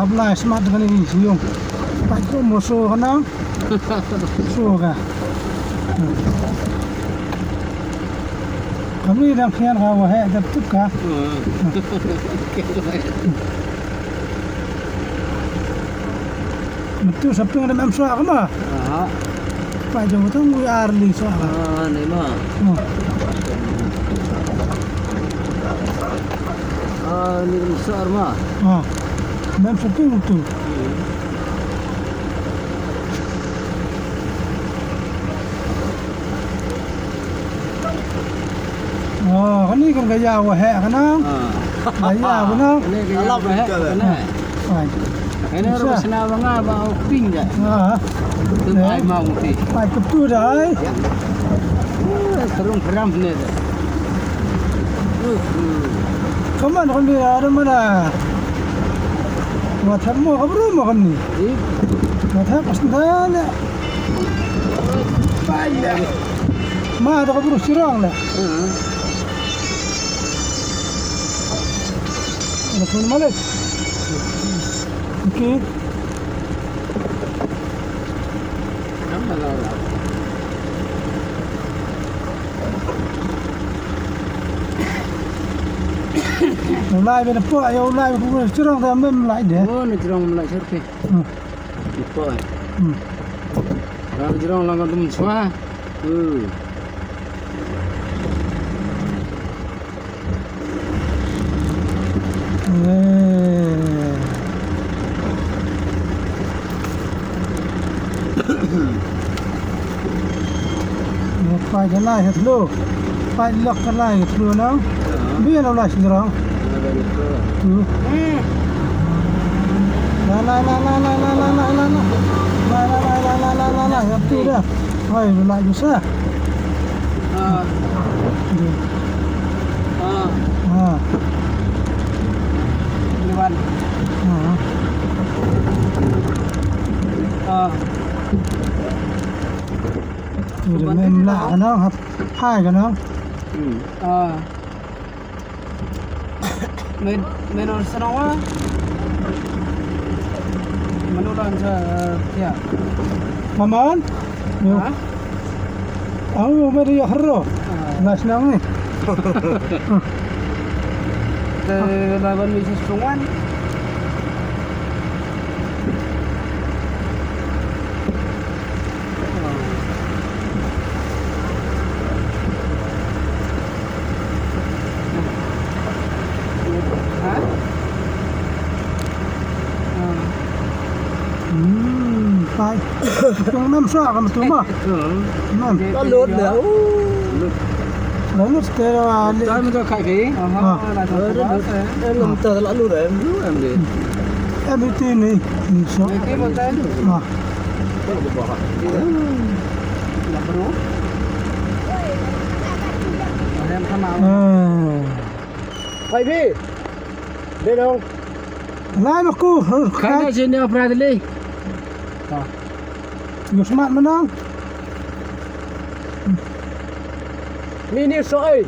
apply smart kan ini siung. Pak tu musuh kan? Musuh kan? Kami dah kian kau heh, dah tu kah? Betul sampai ada memang kan mah? Pak jom tu mui arli soal. Ni mah. Ni besar mah. Memang sampai tu. Kan ni kan gaya wahai kan? Gaya apa? Ini gaya wahai kan? Ini orang senang banget bau pink je. Tu mai mau mesti. Pai ketu dah. Terung geram ni. Kaman kan dia ada mana? Macam mau kabur makan ni. Macam pasti dah. Pai. Ma ada kabur sirang lah. Telepon Malik. Okey. Nama lah. Ulai bên apa? Ya ulai aku cerang dah mem lai deh. Oh, ni cerang mulai serpi. Apa? Kalau cerang langgar tu musuh. Pai cái này hết luôn, pai lọc cái này hết luôn đó, biết đâu là gì đó, la hết tu đó, hay lại như sao, Ni ban. Rồi mình lạ cái nó học hai cái nó. Mình nói sao á? Mình nói rằng क्या? Maman? Aku mau dia haro. Nas nang ni. Lawan misi sungan. Pai. Trong năm sao kan tu mah. Năm. Có lướt nữa. Lalu sekarang Cái mình cho khai khí. Em làm tờ lỡ luôn rồi em đi. em đi tin này, sao? Cái một tên. Làm bro. Em tham nào. Pai đi. Đây đâu? Lai aku. Cái này trên đeo pra đi. Smart menang. Mini soi.